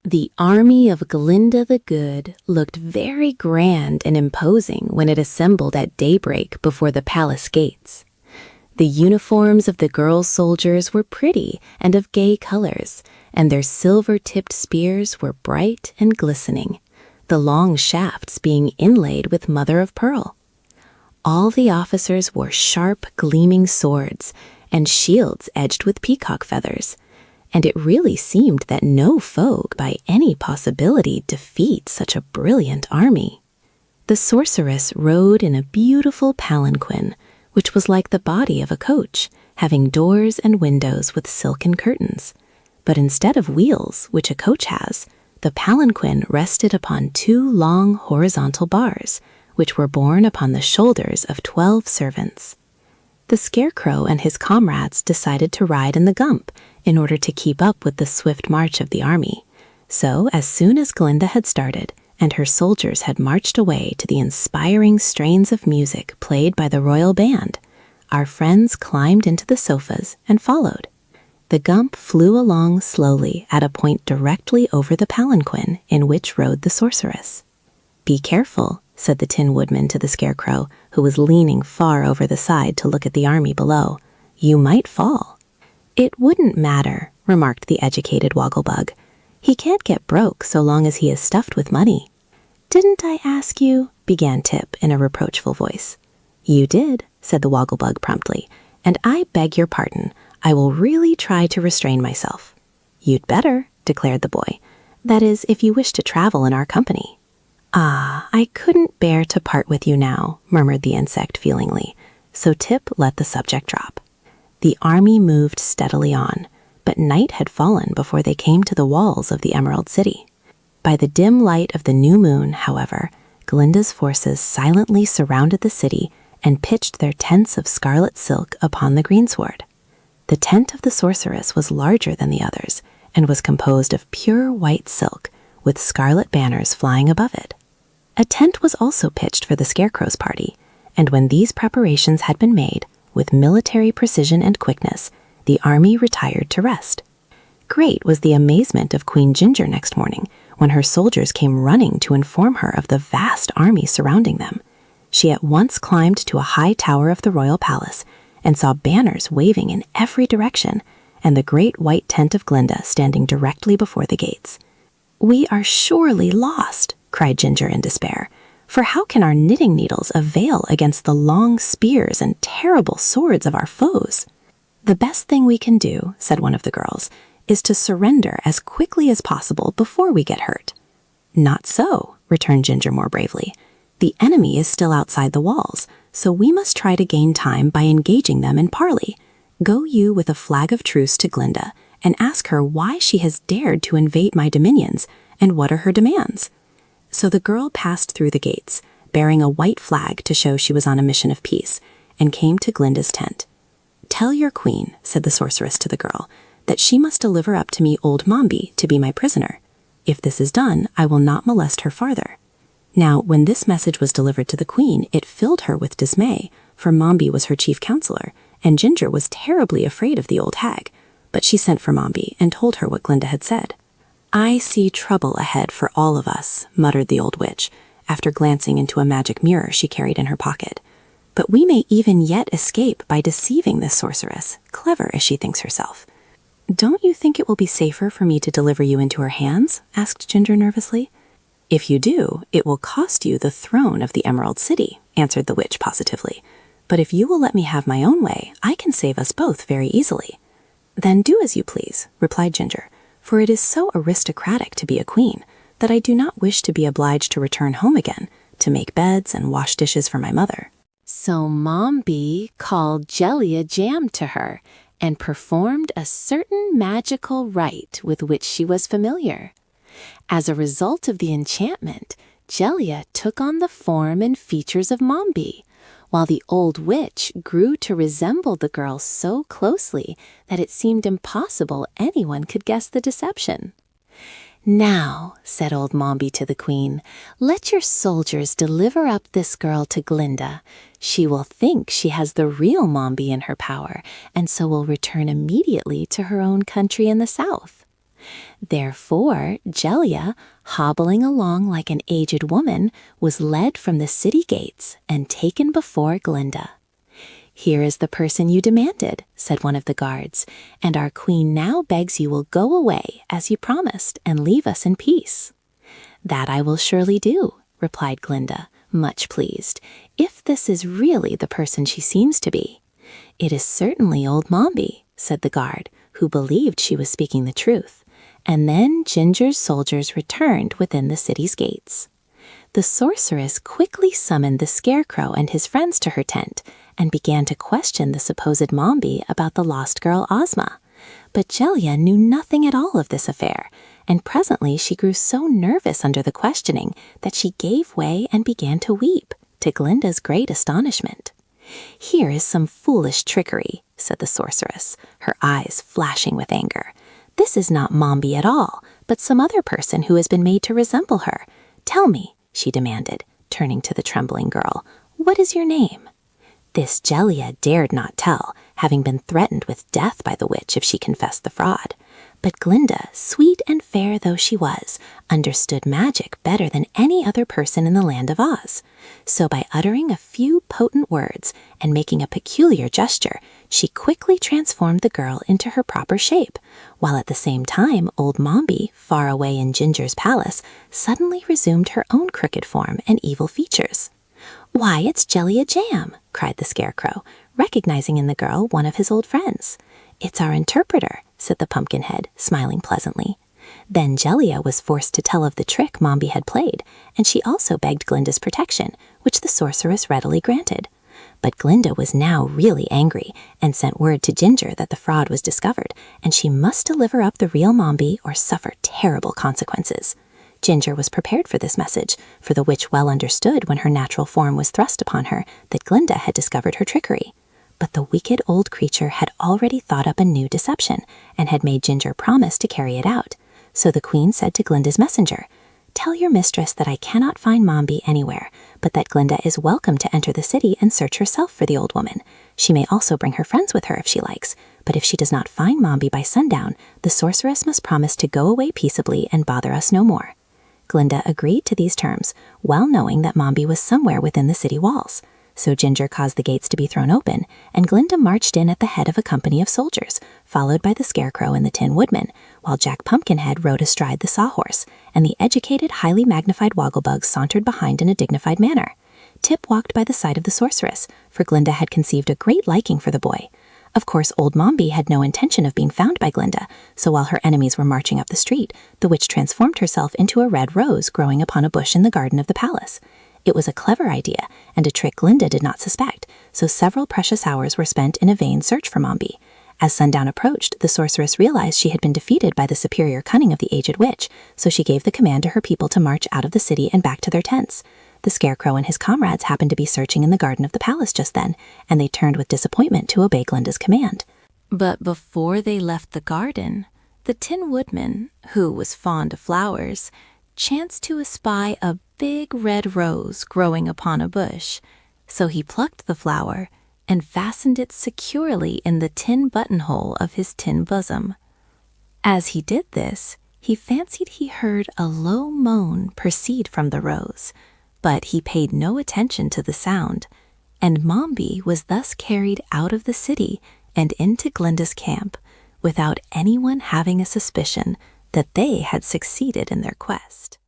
The army of Glinda the Good looked very grand and imposing when it assembled at daybreak before the palace gates. The uniforms of the girl soldiers were pretty and of gay colors, and their silver-tipped spears were bright and glistening, the long shafts being inlaid with mother-of-pearl. All the officers wore sharp, gleaming swords and shields edged with peacock feathers, and it really seemed that no foe could by any possibility defeat such a brilliant army. The sorceress rode in a beautiful palanquin, which was like the body of a coach, having doors and windows with silken curtains. But instead of wheels, which a coach has, the palanquin rested upon 2 long horizontal bars, which were borne upon the shoulders of 12 servants. The Scarecrow and his comrades decided to ride in the Gump in order to keep up with the swift march of the army. So, as soon as Glinda had started, and her soldiers had marched away to the inspiring strains of music played by the royal band, our friends climbed into the sofas and followed. The Gump flew along slowly at a point directly over the palanquin in which rode the sorceress. "Be careful," said the Tin Woodman to the Scarecrow, who was leaning far over the side to look at the army below. "You might fall." "It wouldn't matter," remarked the educated Wogglebug. "He can't get broke so long as he is stuffed with money." "Didn't I ask you?" began Tip in a reproachful voice. "You did," said the Wogglebug promptly, "and I beg your pardon. I will really try to restrain myself." "You'd better," declared the boy. "That is, if you wish to travel in our company." "Ah, I couldn't bear to part with you now," murmured the insect feelingly, so Tip let the subject drop. The army moved steadily on, but night had fallen before they came to the walls of the Emerald City. By the dim light of the new moon, however, Glinda's forces silently surrounded the city and pitched their tents of scarlet silk upon the greensward. The tent of the sorceress was larger than the others, and was composed of pure white silk, with scarlet banners flying above it. A tent was also pitched for the Scarecrow's party, and when these preparations had been made, with military precision and quickness, the army retired to rest. Great was the amazement of Queen Ginger next morning when her soldiers came running to inform her of the vast army surrounding them. She at once climbed to a high tower of the royal palace and saw banners waving in every direction, and the great white tent of Glinda standing directly before the gates. "We are surely lost," cried Ginger in despair, "for how can our knitting needles avail against the long spears and terrible swords of our foes?" "The best thing we can do," said one of the girls, "is to surrender as quickly as possible before we get hurt." "Not so," returned Ginger more bravely. "The enemy is still outside the walls, so we must try to gain time by engaging them in parley. Go you with a flag of truce to Glinda, and ask her why she has dared to invade my dominions, and what are her demands." So the girl passed through the gates, bearing a white flag to show she was on a mission of peace, and came to Glinda's tent. "Tell your queen," said the sorceress to the girl, "that she must deliver up to me old Mombi to be my prisoner. If this is done, I will not molest her farther." Now, when this message was delivered to the queen, it filled her with dismay, for Mombi was her chief counselor, and Ginger was terribly afraid of the old hag. But she sent for Mombi and told her what Glinda had said. "I see trouble ahead for all of us," muttered the old witch, after glancing into a magic mirror she carried in her pocket. "But we may even yet escape by deceiving this sorceress, clever as she thinks herself." "Don't you think it will be safer for me to deliver you into her hands?" asked Ginger nervously. "If you do, it will cost you the throne of the Emerald City," answered the witch positively. "But if you will let me have my own way, I can save us both very easily." "Then do as you please," replied Ginger, "for it is so aristocratic to be a queen that I do not wish to be obliged to return home again to make beds and wash dishes for my mother." So Mombi called Jellia Jam to her and performed a certain magical rite with which she was familiar. As a result of the enchantment, Jellia took on the form and features of Mombi, while the old witch grew to resemble the girl so closely that it seemed impossible anyone could guess the deception. "Now," said old Mombi to the queen, "let your soldiers deliver up this girl to Glinda. She will think she has the real Mombi in her power, and so will return immediately to her own country in the south." Therefore, Jellia, hobbling along like an aged woman, was led from the city gates and taken before Glinda. "Here is the person you demanded," said one of the guards, "and our queen now begs you will go away, as you promised, and leave us in peace." "That I will surely do," replied Glinda, much pleased, "if this is really the person she seems to be." "It is certainly old Mombi," said the guard, who believed she was speaking the truth. And then Ginger's soldiers returned within the city's gates. The sorceress quickly summoned the Scarecrow and his friends to her tent and began to question the supposed Mombi about the lost girl Ozma. But Jellia knew nothing at all of this affair, and presently she grew so nervous under the questioning that she gave way and began to weep, to Glinda's great astonishment. "Here is some foolish trickery," said the sorceress, her eyes flashing with anger. "This is not Mombi at all, but some other person who has been made to resemble her. Tell me," she demanded, turning to the trembling girl, "what is your name?" This Jellia dared not tell, having been threatened with death by the witch if she confessed the fraud. But Glinda, sweet and fair though she was, understood magic better than any other person in the land of Oz. So by uttering a few potent words and making a peculiar gesture, she quickly transformed the girl into her proper shape, while at the same time old Mombi, far away in Ginger's palace, suddenly resumed her own crooked form and evil features. "Why, it's Jellia Jam!" cried the Scarecrow, recognizing in the girl one of his old friends. "It's our interpreter," said the Pumpkinhead, smiling pleasantly. Then Jellia was forced to tell of the trick Mombi had played, and she also begged Glinda's protection, which the sorceress readily granted. But Glinda was now really angry and sent word to Ginger that the fraud was discovered, and she must deliver up the real Mombi or suffer terrible consequences. Ginger was prepared for this message, for the witch well understood when her natural form was thrust upon her that Glinda had discovered her trickery. But the wicked old creature had already thought up a new deception and had made Ginger promise to carry it out. So the queen said to Glinda's messenger, "Tell your mistress that I cannot find Mombi anywhere, but that Glinda is welcome to enter the city and search herself for the old woman. She may also bring her friends with her if she likes, but if she does not find Mombi by sundown, the sorceress must promise to go away peaceably and bother us no more." Glinda agreed to these terms, well knowing that Mombi was somewhere within the city walls. So Ginger caused the gates to be thrown open, and Glinda marched in at the head of a company of soldiers, followed by the Scarecrow and the Tin Woodman, while Jack Pumpkinhead rode astride the Sawhorse, and the educated, highly magnified Wogglebug sauntered behind in a dignified manner. Tip walked by the side of the sorceress, for Glinda had conceived a great liking for the boy. Of course, old Mombi had no intention of being found by Glinda, so while her enemies were marching up the street, the witch transformed herself into a red rose growing upon a bush in the garden of the palace. It was a clever idea, and a trick Glinda did not suspect, so several precious hours were spent in a vain search for Mombi. As sundown approached, the sorceress realized she had been defeated by the superior cunning of the aged witch, so she gave the command to her people to march out of the city and back to their tents. The Scarecrow and his comrades happened to be searching in the garden of the palace just then, and they turned with disappointment to obey Glinda's command. But before they left the garden, the Tin Woodman, who was fond of flowers, chanced to espy a big red rose growing upon a bush, so he plucked the flower and fastened it securely in the tin buttonhole of his tin bosom. As he did this, he fancied he heard a low moan proceed from the rose, but he paid no attention to the sound, and Mombi was thus carried out of the city and into Glinda's camp, without anyone having a suspicion that they had succeeded in their quest.